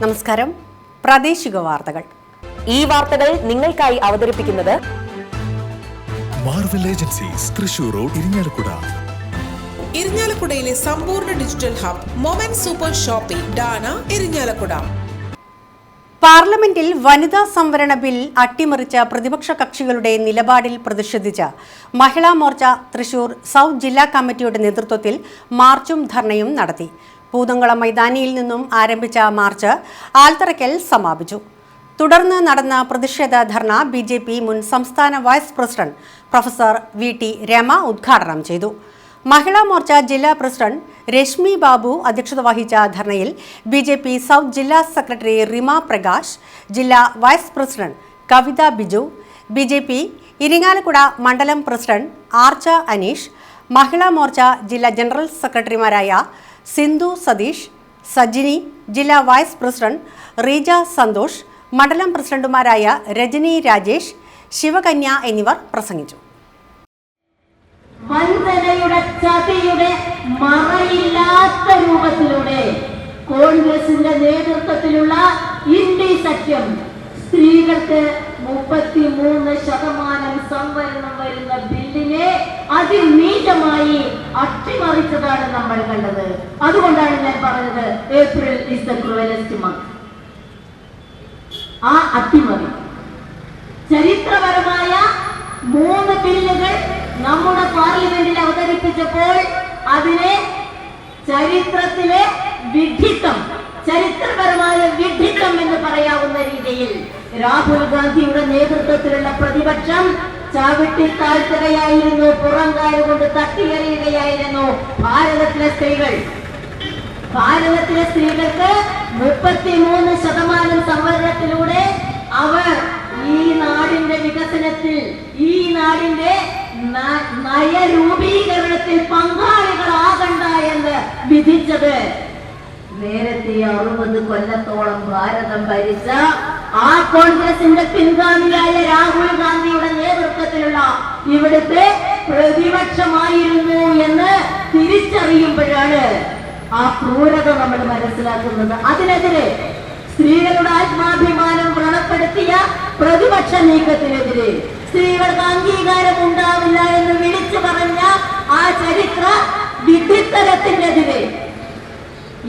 നമസ്കാരം. പ്രാദേശിക വാർത്തകൾ. ഈ വാർത്തകൾ നിങ്ങൾക്കായി അവതരിപ്പിക്കുന്നത് Marvel agencies, Thrissur road, Irinjalakuda. ഇരിങ്ങാലക്കുടയിലെ സമ്പൂർണ്ണ digital hub moment super shopping ഡാന, ഇരിങ്ങാലക്കുട. പാർലമെന്റിൽ വനിതാ സംവരണ ബിൽ അട്ടിമറിച്ച പ്രതിപക്ഷ കക്ഷികളുടെ നിലപാടിൽ പ്രതിഷേധിച്ച് മഹിളാ മോർച്ച തൃശൂർ സൗത്ത് ജില്ലാ കമ്മിറ്റിയുടെ നേതൃത്വത്തിൽ മാർച്ചും ധർണയും നടത്തി. പൂതംകുളം മൈതാനിയിൽ നിന്നും ആരംഭിച്ച മാർച്ച് ആൽത്തറയ്ക്കൽ സമാപിച്ചു. തുടർന്ന് നടന്ന പ്രതിഷേധ ധർണ BJP മുൻ സംസ്ഥാന vice president professor VT Rama ഉദ്ഘാടനം ചെയ്തു. മഹിളാ മോർച്ച ജില്ലാ പ്രസിഡന്റ് രശ്മി ബാബു അധ്യക്ഷത വഹിച്ച ധർണയിൽ BJP സൗത്ത് ജില്ലാ സെക്രട്ടറി റിമ പ്രകാശ്, ജില്ലാ വൈസ് പ്രസിഡന്റ് കവിത ബിജു, BJP ഇരിങ്ങാലക്കുട മണ്ഡലം പ്രസിഡന്റ് ആർച്ച അനീഷ്, മഹിളാ മോർച്ച ജില്ലാ ജനറൽ സെക്രട്ടറിമാരായ സിന്ധു സതീഷ്, സജിനി, ജില്ലാ വൈസ് പ്രസിഡന്റ് റീജ സന്തോഷ്, മണ്ഡലം പ്രസിഡന്റുമാരായ രജനി രാജേഷ്, ശിവകന്യ എന്നിവർ പ്രസംഗിച്ചു. വഞ്ചനയുടെ ചതിയുടെ മറയില്ലാത്ത രൂപത്തിലൂടെ കോൺഗ്രസിന്റെ നേതൃത്വത്തിലുള്ള ഇന്ത്യ സഖ്യം സ്ത്രീകൾക്ക് 33% സംവരണം വരുന്ന ബില്ലിനെ അതിനീചമായി അട്ടിമറിച്ചതാണ് നമ്മൾ കണ്ടത്. അതുകൊണ്ടാണ് ഞാൻ പറഞ്ഞത് April is the cruellest month. ആ അട്ടിമറി ചരിത്രപരമായ 3 ബില്ലുകൾ നമ്മുടെ പാർലമെന്റിൽ അവതരിപ്പിച്ചപ്പോൾ അതിനെ ചരിത്രത്തിലെ വിഡ്ഢിത്തം, ചരിത്രപരമായ വിഡ്ഢിത്തം എന്ന് പറയാവുന്ന രീതിയിൽ രാഹുൽ ഗാന്ധിയുടെ നേതൃത്വത്തിലുള്ള പ്രതിപക്ഷം ചവിട്ടി താഴ്ത്തുകയായിരുന്നു, പുറംകാലുകൊണ്ട് തട്ടിയെറിയുകയായിരുന്നു. ഭാരതത്തിലെ സ്ത്രീകൾക്ക് 33% സംവരണത്തിലൂടെ അവർ ഈ നാടിന്റെ വികസനത്തിൽ, ഈ നാടിന്റെ നയരൂപീകരണത്തിൽ പങ്കാളികളാകണ്ട എന്ന് വിധിച്ചത് നേരത്തെ 60 കൊല്ലത്തോളം ഭാരതം ഭരിച്ച ആ കോൺഗ്രസിന്റെ പിൻഗാമിയായ രാഹുൽ ഗാന്ധിയുടെ നേതൃത്വത്തിലുള്ള ഇവിടുത്തെ പ്രതിപക്ഷമായിരുന്നു എന്ന് തിരിച്ചറിയുമ്പോഴാണ് ആ ക്രൂരത നമ്മൾ മനസ്സിലാക്കുന്നത്. അതിനെതിരെ സ്ത്രീകളുടെ ആത്മാഭിമാനം വ്രണപ്പെടുത്തിയ പ്രതിപക്ഷ നീക്കത്തിനെതിരെ, സ്ത്രീകൾക്ക് അംഗീകാരം ഉണ്ടാവില്ല എന്ന് വിളിച്ചു പറഞ്ഞ ആ ചരിത്ര വിഡ്ഢിത്തരത്തിനെതിരെ,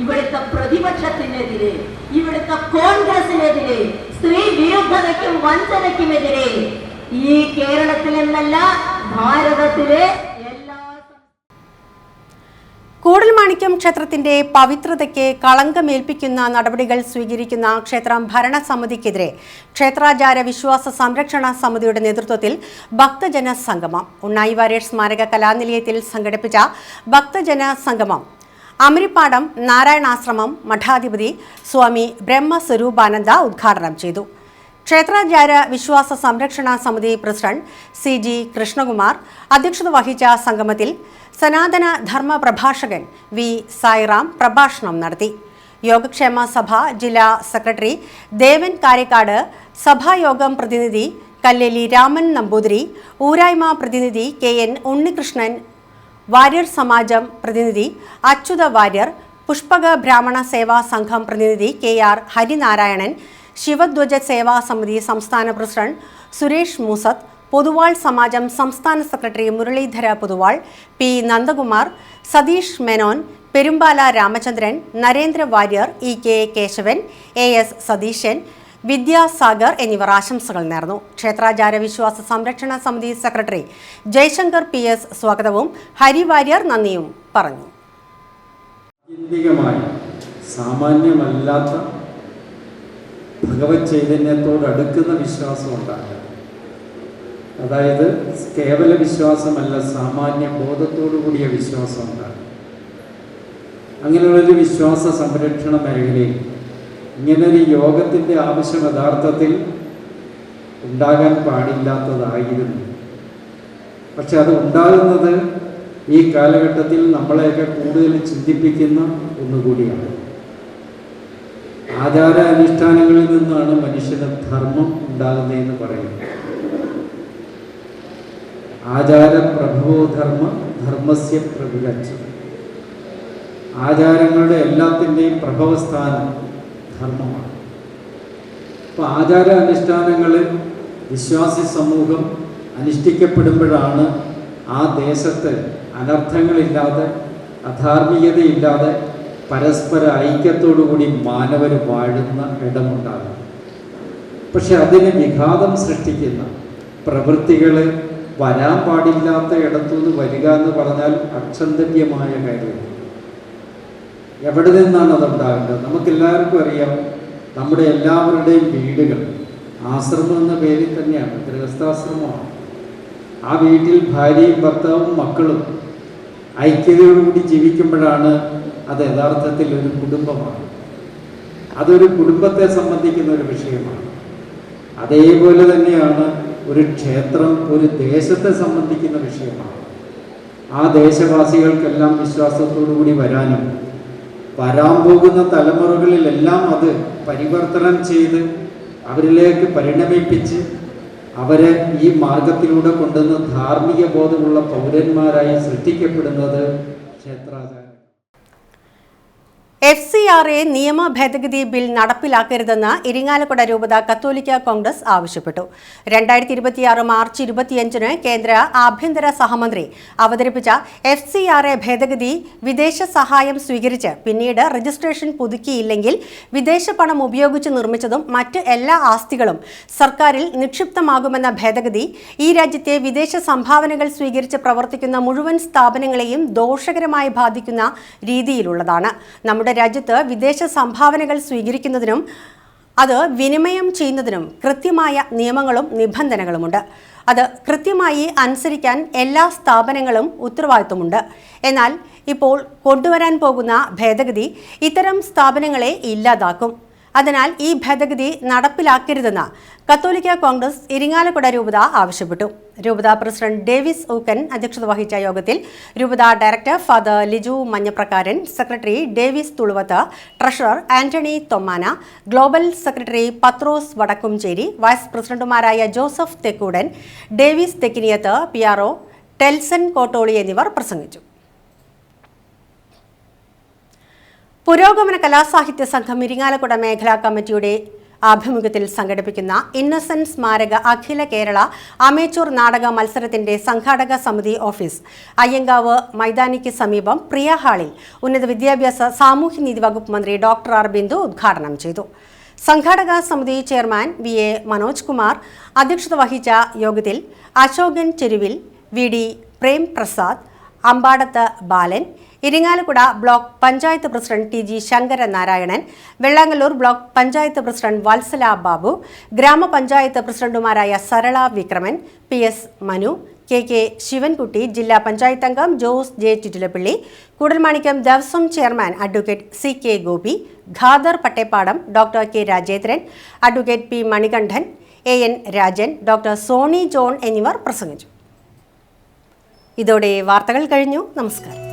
ഇവിടുത്തെ പ്രതിപക്ഷത്തിനെതിരെ, ഇവിടുത്തെ കോൺഗ്രസിനെതിരെ, സ്ത്രീ വിരുദ്ധതയ്ക്കും വഞ്ചനയ്ക്കുമെതിരെ ഈ കേരളത്തിൽ എന്നല്ല ഭാരതത്തിലെ കൂടൽമാണിക്യം ക്ഷേത്രത്തിന്റെ പവിത്രതയ്ക്ക് കളങ്കമേൽപ്പിക്കുന്ന നടപടികൾ സ്വീകരിക്കുന്ന ക്ഷേത്രം ഭരണസമിതിക്കെതിരെ ക്ഷേത്രാചാര വിശ്വാസ സംരക്ഷണ സമിതിയുടെ നേതൃത്വത്തിൽ ഭക്തജന സംഗമം. ഉണ്ണായി വാര്യർ സ്മാരക കലാനിലയത്തിൽ സംഘടിപ്പിച്ച ഭക്തജന സംഗമം അമരിപ്പാടം നാരായണാശ്രമം മഠാധിപതി സ്വാമി ബ്രഹ്മസ്വരൂപാനന്ദ ഉദ്ഘാടനം ചെയ്തു. ക്ഷേത്രാചാര വിശ്വാസ സംരക്ഷണ സമിതി പ്രസിഡന്റ് CG കൃഷ്ണകുമാർ അധ്യക്ഷത വഹിച്ച സംഗമത്തിൽ സനാതന ധർമ്മ പ്രഭാഷകൻ V സായിറാം പ്രഭാഷണം നടത്തി. യോഗക്ഷേമ സഭ ജില്ലാ സെക്രട്ടറി ദേവൻ കാരക്കാട്, സഭായോഗം പ്രതിനിധി കല്ലേലി രാമൻ നമ്പൂതിരി, ഊരായ്മ പ്രതിനിധി KN ഉണ്ണികൃഷ്ണൻ, വാര്യർ സമാജം പ്രതിനിധി അച്യുത വാര്യർ, പുഷ്പക ബ്രാഹ്മണ സേവാ സംഘം പ്രതിനിധി KR ഹരിനാരായണൻ, ശിവധ്വജ സേവാ സമിതി സംസ്ഥാന പ്രസിഡന്റ് സുരേഷ് മൂസത്ത്, പൊതുവാൾ സമാജം സംസ്ഥാന secretary Muralidhara Poduval, P Nandakumar, Satheesh Menon, Perumbala Ramachandran, Narendra Warrier, EK Keshavan, AS Satheesan, Vidyasagar എന്നിവർ ആശംസകൾ നേർന്നു. ക്ഷേത്രാചാര വിശ്വാസ സംരക്ഷണ സമിതി സെക്രട്ടറി ജയശങ്കർ PS സ്വാഗതവും ഹരിവാര്യർ നന്ദിയും പറഞ്ഞു. സാമാന്യമല്ലാത്ത ഭഗവത് ചൈതന്യത്തോട് അടുക്കുന്ന വിശ്വാസം ഉണ്ടാകുക, അതായത് കേവല വിശ്വാസമല്ല, സാമാന്യ ബോധത്തോടു കൂടിയ വിശ്വാസം ഉണ്ടാകുക. അങ്ങനെയുള്ളൊരു വിശ്വാസ സംരക്ഷണ മേഖലയിൽ ഇങ്ങനൊരു യോഗത്തിൻ്റെ ആവശ്യം യഥാർത്ഥത്തിൽ ഉണ്ടാകാൻ പാടില്ലാത്തതായിരുന്നു. പക്ഷെ അത് ഉണ്ടാകുന്നത് ഈ കാലഘട്ടത്തിൽ നമ്മളെയൊക്കെ കൂടുതൽ ചിന്തിപ്പിക്കുന്ന ഒന്നുകൂടിയാണ്. ആചാര അനുഷ്ഠാനങ്ങളിൽ നിന്നാണ് മനുഷ്യന് ധർമ്മം ഉണ്ടാകുന്നതെന്ന് പറയുന്നത്. ആചാര പ്രഭവോ ധർമ്മ ധർമ്മസ്യ പ്രവിരച്ച. ആചാരങ്ങളുടെ എല്ലാത്തിൻ്റെയും പ്രഭവസ്ഥാനം ധർമ്മമാണ്. അപ്പോൾ ആചാരാനുഷ്ഠാനങ്ങൾ വിശ്വാസി സമൂഹം അനുഷ്ഠിക്കപ്പെടുമ്പോഴാണ് ആ ദേശത്ത് അനർത്ഥങ്ങളില്ലാതെ അധാർമികതയില്ലാതെ പരസ്പര ഐക്യത്തോടുകൂടി മാനവർ വാഴുന്ന ഇടമുണ്ടാകും. പക്ഷെ അതിന് വിഘാതം സൃഷ്ടിക്കുന്ന പ്രവൃത്തികൾ വരാൻ പാടില്ലാത്ത ഇടത്തുനിന്ന് വരിക എന്ന് പറഞ്ഞാൽ അക്ഷന്തവ്യമായ കാര്യമാണ്. എവിടെ നിന്നാണ് അതുണ്ടാകേണ്ടത്? നമുക്കെല്ലാവർക്കും അറിയാം, നമ്മുടെ എല്ലാവരുടെയും വീടുകൾ ആശ്രമം എന്ന പേരിൽ തന്നെയാണ്, ഗൃഹസ്ഥാശ്രമമാണ്. ആ വീട്ടിൽ ഭാര്യയും ഭർത്താവും മക്കളും ഐക്യതയോടുകൂടി ജീവിക്കുമ്പോഴാണ് അത് യഥാർത്ഥത്തിൽ ഒരു കുടുംബമാണ്. അതൊരു കുടുംബത്തെ സംബന്ധിക്കുന്ന ഒരു വിഷയമാണ്. അതേപോലെ തന്നെയാണ് ഒരു ക്ഷേത്രം ഒരു ദേശത്തെ സംബന്ധിക്കുന്ന വിഷയമാണ്. ആ ദേശവാസികൾക്കെല്ലാം വിശ്വാസത്തോടുകൂടി വരാനും വരാൻ പോകുന്ന തലമുറകളിലെല്ലാം അത് പരിവർത്തനം ചെയ്ത് അവരിലേക്ക് പരിണമിപ്പിച്ച് അവരെ ഈ മാർഗത്തിലൂടെ കൊണ്ടുവന്ന് ധാർമ്മിക ബോധമുള്ള പൗരന്മാരായി സൃഷ്ടിക്കപ്പെടുന്നത് ക്ഷേത്രാചാരം. FCRA നിയമ ഭേദഗതി ബിൽ നടപ്പിലാക്കരുതെന്ന് ഇരിങ്ങാലക്കുട രൂപത കത്തോലിക്ക കോൺഗ്രസ് ആവശ്യപ്പെട്ടു. 2026 മാർച്ച് 25-ന് കേന്ദ്ര ആഭ്യന്തര സഹമന്ത്രി അവതരിപ്പിച്ച FCRA ഭേദഗതി വിദേശ സഹായം സ്വീകരിച്ച് പിന്നീട് രജിസ്ട്രേഷൻ പുതുക്കിയില്ലെങ്കിൽ വിദേശ പണം ഉപയോഗിച്ച് നിർമ്മിച്ചതും മറ്റ് എല്ലാ ആസ്തികളും സർക്കാരിൽ നിക്ഷിപ്തമാകുമെന്ന ഭേദഗതി ഈ രാജ്യത്തെ വിദേശ സംഭാവനകൾ സ്വീകരിച്ച് പ്രവർത്തിക്കുന്ന മുഴുവൻ സ്ഥാപനങ്ങളെയും ദോഷകരമായി ബാധിക്കുന്ന രീതിയിലുള്ളതാണ്. നമ്മുടെ രാജ്യത്ത് വിദേശ സംഭാവനകൾ സ്വീകരിക്കുന്നതിനും അത് വിനിമയം ചെയ്യുന്നതിനും കൃത്യമായ നിയമങ്ങളും നിബന്ധനകളുമുണ്ട്. അത് കൃത്യമായി അനുസരിക്കാൻ എല്ലാ സ്ഥാപനങ്ങളും ഉത്തരവാദിത്വമുണ്ട്. എന്നാൽ ഇപ്പോൾ കൊണ്ടുവരാൻ പോകുന്ന ഭേദഗതി ഇത്തരം സ്ഥാപനങ്ങളെ ഇല്ലാതാക്കും. അതിനാൽ ഈ ഭേദഗതി നടപ്പിലാക്കരുതെന്ന് കത്തോലിക്ക കോൺഗ്രസ് ഇരിങ്ങാലക്കുട രൂപത ആവശ്യപ്പെട്ടു. രൂപത പ്രസിഡന്റ് ഡേവിസ് ഊക്കൻ അധ്യക്ഷത വഹിച്ച യോഗത്തിൽ രൂപത director father Liju Manjaprakkaran, secretary Davis Thuluvath, treasurer Antony Thommana, global secretary Pathrose Vadakkumchery, vice പ്രസിഡന്റുമാരായ Joseph Thekkoodan, Davis Thekkiniyath, PRO Telson Kottoli എന്നിവർ പ്രസംഗിച്ചു. പുരോഗമന കലാസാഹിത്യ സംഘം ഇരിങ്ങാലക്കുട മേഖലാ കമ്മിറ്റിയുടെ ആഭിമുഖ്യത്തിൽ സംഘടിപ്പിക്കുന്ന ഇന്നസെന്റ് സ്മാരക അഖില കേരള അമേച്ചൂർ നാടക മത്സരത്തിന്റെ സംഘാടക സമിതി ഓഫീസ് അയ്യങ്കാവ് മൈതാനിക്ക് സമീപം പ്രിയ ഹാളിൽ ഉന്നത വിദ്യാഭ്യാസ സാമൂഹ്യനീതി വകുപ്പ് മന്ത്രി ഡോക്ടർ ആർ ബിന്ദു ഉദ്ഘാടനം ചെയ്തു. സംഘാടക സമിതി ചെയർമാൻ VA മനോജ് കുമാർ അധ്യക്ഷത വഹിച്ച യോഗത്തിൽ Ashokan Cheruvil, VD Prem Prasad, Ambadath Balan, Irinjalakuda block panchayat president TG Sankaranarayanan, Vellangallur block panchayat president Vatsala Babu, ഗ്രാമപഞ്ചായത്ത് പ്രസിഡന്റുമാരായ സരള വിക്രമൻ, PS മനു, KK ശിവൻകുട്ടി, ജില്ലാ പഞ്ചായത്ത് അംഗം Jose J Chittilappilly, Koodalmanikyam Devaswom chairman advocate CK Gopi, Khader Pattepadam, doctor K Rajendran, advocate P Manikandan, AN Rajan, doctor Sony John എന്നിവർ പ്രസംഗിച്ചു. ഇതോടെ വാർത്തകൾ കഴിഞ്ഞു. നമസ്കാരം.